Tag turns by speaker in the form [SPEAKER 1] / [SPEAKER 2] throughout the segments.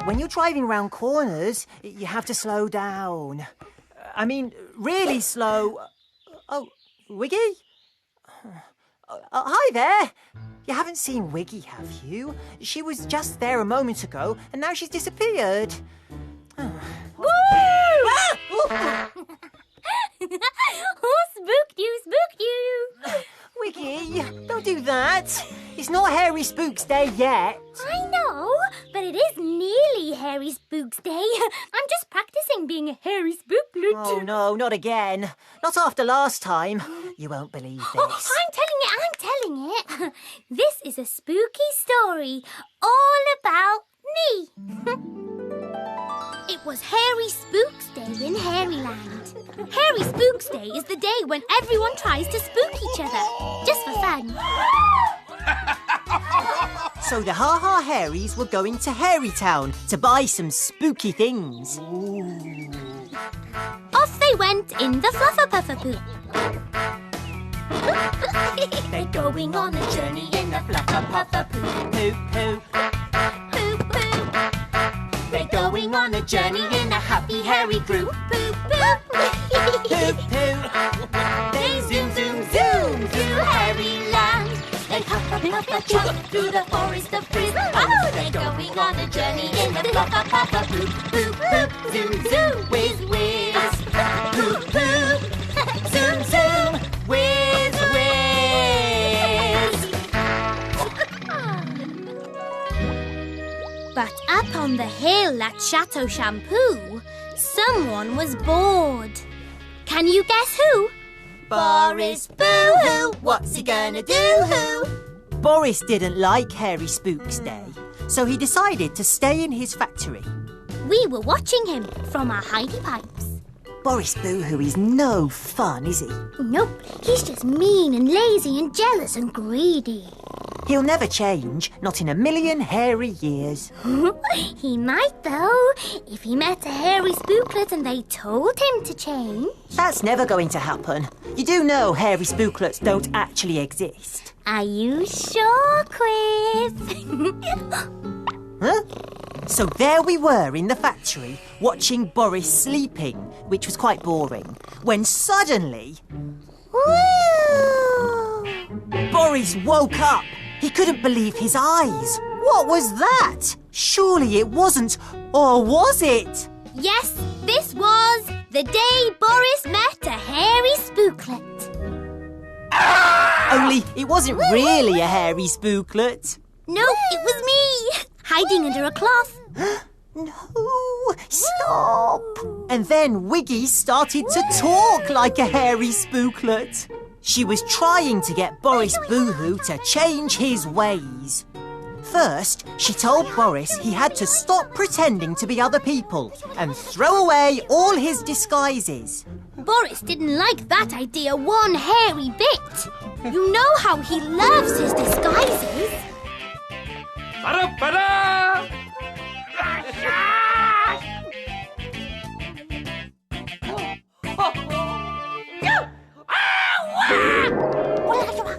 [SPEAKER 1] when you're driving round corners, you have to slow down. I mean, really slow. Oh, Wiggy? Hi there. You haven't seen Wiggy, have you? She was just there a moment ago, and now she's disappeared.
[SPEAKER 2] Woo! Oh, spooked you, spooked you.
[SPEAKER 1] Wiggy, don't do that. It's not Hairy Spooks Day yet.
[SPEAKER 2] I know, but it is nearly Hairy Spooks Day. I'm just practicing being a hairy spooklet.
[SPEAKER 1] Oh, no, not again. Not after last time. You won't believe this.
[SPEAKER 2] Oh, I'm telling it. This is a spooky story all about me. It was Hairy Spooks Day in Hairyland. Hairy Spooks Day is the day when everyone tries to spook each other, just for fun.
[SPEAKER 1] So the Ha Ha Hairies were going to Hairy Town to buy some spooky things.
[SPEAKER 3] Ooh.
[SPEAKER 2] Off they went in the Fluffer-Puffer-Poop.
[SPEAKER 3] They're going on a journey in the Fluffer-Puffer-Poop. Poop, poop.
[SPEAKER 2] Poop, poop.
[SPEAKER 3] They're going on a journey in a happy hairy group.
[SPEAKER 2] Poop, poop.
[SPEAKER 1] Poop, poop.
[SPEAKER 3] They zoom, zoom, zoom through Hairyland. They huff, huff, huff, a trot through the forest of frizz. Oh, they're going on a journey in the Fluffer-Puffer-Poop. Poop, poop, zoom, zoom, whiz, whiz. Poop, poop, zoom, zoom, whiz, whiz.
[SPEAKER 2] But up on the hill at Chateau Shampoo, someone was bored. Can you guess who?
[SPEAKER 3] Boris, boo-hoo, what's he gonna do-hoo?
[SPEAKER 1] Boris didn't like Hairy Spooks Day, so he decided to stay in his factory.
[SPEAKER 2] We were watching him from our hidey pipes.
[SPEAKER 1] Boris Boohoo is no fun, is he?
[SPEAKER 2] Nope, he's just mean and lazy and jealous and greedy.
[SPEAKER 1] He'll never change, not in a million hairy years.
[SPEAKER 2] He might, though, if he met a hairy spooklet and they told him to change.
[SPEAKER 1] That's never going to happen. You do know hairy spooklets don't actually exist.
[SPEAKER 2] Are you sure, Quiff?
[SPEAKER 1] Huh? So there we were in the factory, watching Boris sleeping, which was quite boring, when suddenly...
[SPEAKER 2] Woo!
[SPEAKER 1] Boris woke up. He couldn't believe his eyes. What was that? Surely it wasn't, or was it?
[SPEAKER 2] Yes, this was the day Boris met a hairy spooklet.
[SPEAKER 1] Only it wasn't really a hairy spooklet.
[SPEAKER 2] No, it was me, hiding under a cloth.
[SPEAKER 1] No, stop. And then Wiggy started to talk like a hairy spooklet. She was trying to get Boris Boohoo to change his ways. First, she told Boris he had to stop pretending to be other people and throw away all his disguises.
[SPEAKER 2] Boris didn't like that idea one hairy bit. You know how he loves his disguises.
[SPEAKER 4] Ba-da-ba-da!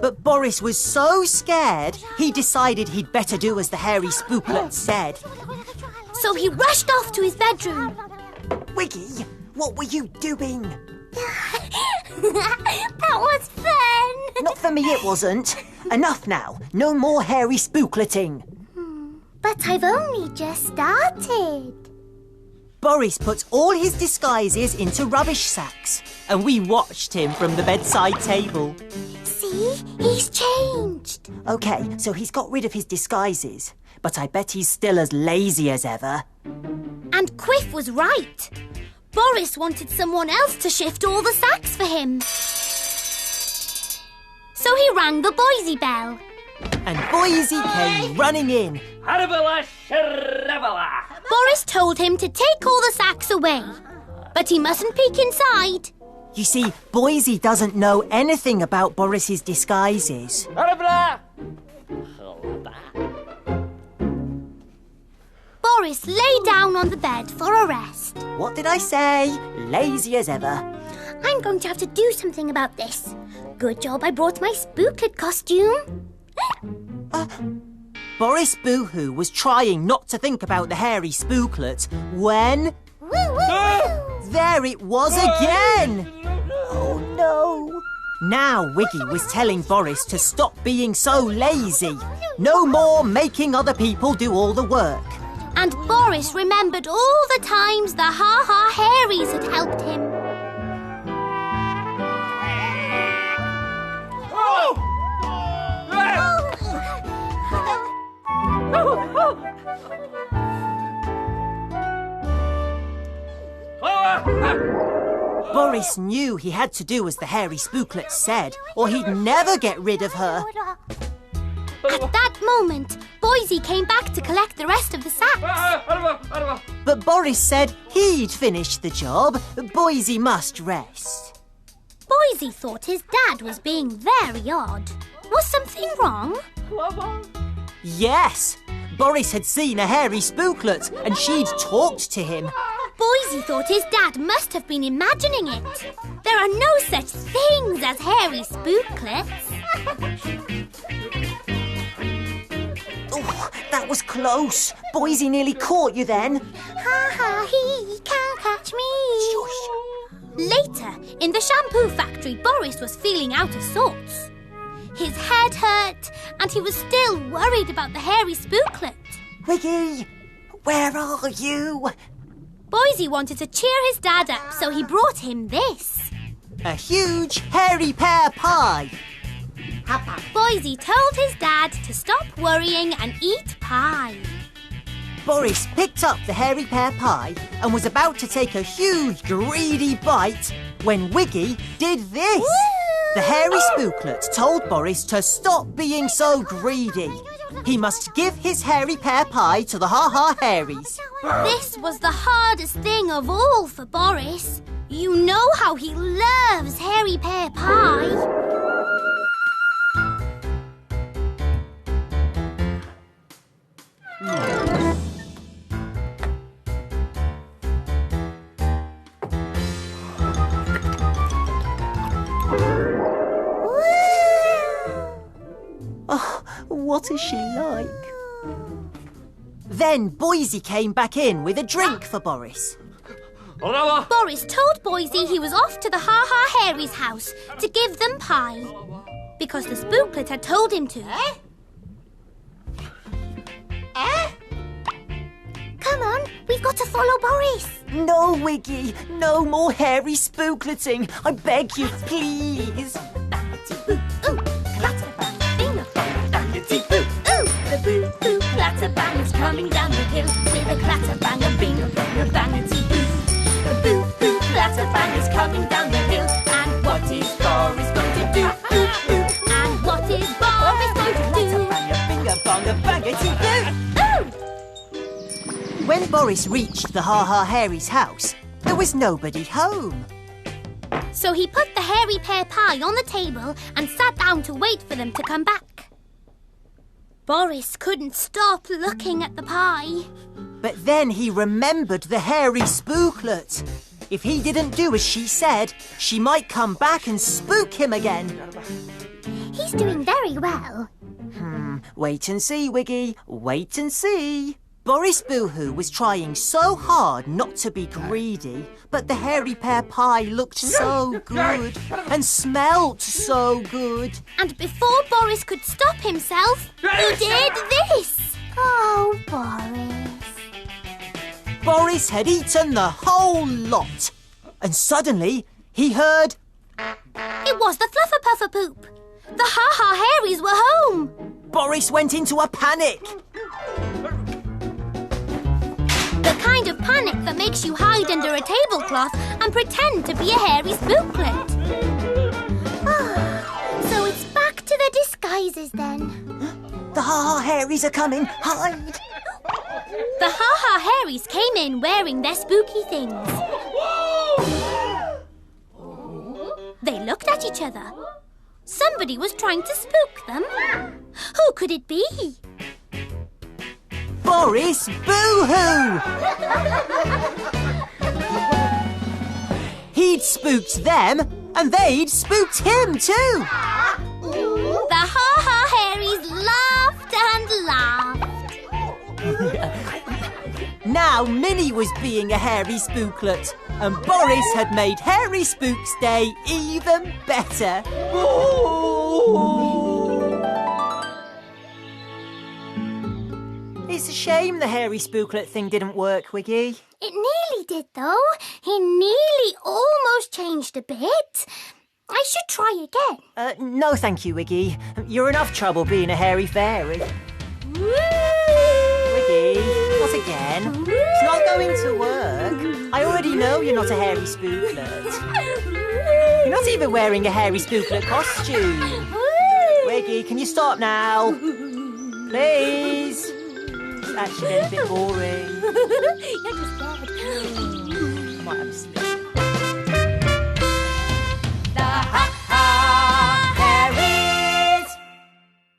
[SPEAKER 1] But Boris was so scared, he decided he'd better do as the hairy spooklet said.
[SPEAKER 2] So he rushed off to his bedroom.
[SPEAKER 1] Wiggy, what were you doing?
[SPEAKER 2] That was fun.
[SPEAKER 1] Not for me, it wasn't. Enough now. No more hairy spookleting.
[SPEAKER 2] But I've only just started.
[SPEAKER 1] Boris put all his disguises into rubbish sacks, and we watched him from the bedside table.
[SPEAKER 2] See? He's changed.
[SPEAKER 1] OK, so he's got rid of his disguises, but I bet he's still as lazy as ever.
[SPEAKER 2] And Quiff was right. Boris wanted someone else to shift all the sacks for him. So he rang the Boise bell.
[SPEAKER 1] And Boise came running in.
[SPEAKER 4] Harabala, sharabala.
[SPEAKER 2] Boris told him to take all the sacks away, but he mustn't peek inside.
[SPEAKER 1] You see, Boise doesn't know anything about Boris's disguises.
[SPEAKER 4] Harabala.
[SPEAKER 2] Boris lay down on the bed for a rest.
[SPEAKER 1] What did I say? Lazy as ever.
[SPEAKER 2] I'm going to have to do something about this. Good job I brought my spooklet costume.
[SPEAKER 1] Boris Boohoo was trying not to think about the hairy spooklet when... There it was again! Oh no! Now Wiggy was telling Boris to stop being so lazy. No more making other people do all the work.
[SPEAKER 2] And Boris remembered all the times the Ha Ha Hairies had helped him.
[SPEAKER 1] Boris knew he had to do as the hairy spooklet said, or he'd never get rid of her.
[SPEAKER 2] At that moment, Boise came back to collect the rest of the sacks.
[SPEAKER 1] But Boris said he'd finished the job. Boise must rest.
[SPEAKER 2] Boise thought his dad was being very odd. Was something wrong?
[SPEAKER 1] Yes, Boris had seen a hairy spooklet and she'd talked to him.
[SPEAKER 2] Boise thought his dad must have been imagining it. There are no such things as hairy spooklets.
[SPEAKER 1] Oh, that was close. Boise nearly caught you then.
[SPEAKER 2] Ha ha, he can't catch me. Later, in the shampoo factory, Boris was feeling out of sorts. His head hurt, and he was still worried about the hairy spooklet.
[SPEAKER 1] Wiggy, where are you?
[SPEAKER 2] Boise wanted to cheer his dad up, so he brought him this.
[SPEAKER 1] A huge hairy pear pie.
[SPEAKER 2] Boise told his dad to stop worrying and eat pie.
[SPEAKER 1] Boris picked up the hairy pear pie and was about to take a huge, greedy bite when Wiggy did this.
[SPEAKER 2] Woo!
[SPEAKER 1] The hairy spooklet told Boris to stop being so greedy. He must give his hairy pear pie to the Ha Ha Hairies.
[SPEAKER 2] This was the hardest thing of all for Boris. You know how he loves hairy pear pie.
[SPEAKER 1] Oh, what is she like? Then Boise came back in with a drink for Boris.
[SPEAKER 2] Boris told Boise he was off to the Ha Ha Hairies' house to give them pie, because the spooklet had told him to. Come on, we've got to follow Boris.
[SPEAKER 1] No, Wiggy, no more hairy spookleting. I beg you, please.
[SPEAKER 3] The boo boo clatter bang's coming down the hill with a clatter bang, a bing, a bang, a bangity boo. The boo boo clatter bang is coming down the hill, and what is Boris going to do?
[SPEAKER 2] And what is Boris going to do?
[SPEAKER 1] Bing, a bang, a bangity boo. When Boris reached the Ha Ha Hairies' house, there was nobody home.
[SPEAKER 2] So he put the hairy pear pie on the table and sat down to wait for them to come back. Boris couldn't stop looking at the pie.
[SPEAKER 1] But then he remembered the hairy spooklet. If he didn't do as she said, she might come back and spook him again.
[SPEAKER 2] He's doing very well.
[SPEAKER 1] Wait and see, Wiggy. Wait and see. Boris Boohoo was trying so hard not to be greedy, but the hairy pear pie looked so good and smelt so good.
[SPEAKER 2] And before Boris could stop himself, he did this. Oh, Boris.
[SPEAKER 1] Boris had eaten the whole lot. And suddenly, he heard...
[SPEAKER 2] It was the Fluffer Puffer Poop. The Ha Ha Hairies were home.
[SPEAKER 1] Boris went into a panic.
[SPEAKER 2] The kind of panic that makes you hide under a tablecloth and pretend to be a hairy spooklet. So it's back to the disguises then.
[SPEAKER 1] The Ha Ha Hairies are coming. Hide.
[SPEAKER 2] The Ha Ha Hairies came in wearing their spooky things. They looked at each other. Somebody was trying to spook them. Who could it be?
[SPEAKER 1] Boris Boohoo! He'd spooked them, and they'd spooked him too.
[SPEAKER 2] The Ha Ha Hairies laughed and laughed.
[SPEAKER 1] now Minnie was being a hairy spooklet, and Boris had made Hairy Spook's day even better. It's a shame the hairy spooklet thing didn't work, Wiggy.
[SPEAKER 2] It nearly did, though. He nearly almost changed a bit. I should try again.
[SPEAKER 1] No thank you, Wiggy. You're enough trouble being a hairy fairy. Wiggy, not again. It's not going to work. I already know you're not a hairy spooklet. You're not even wearing a hairy spooklet costume. Wiggy, can you stop now? Please. It's actually getting a bit boring.
[SPEAKER 2] You're just dead.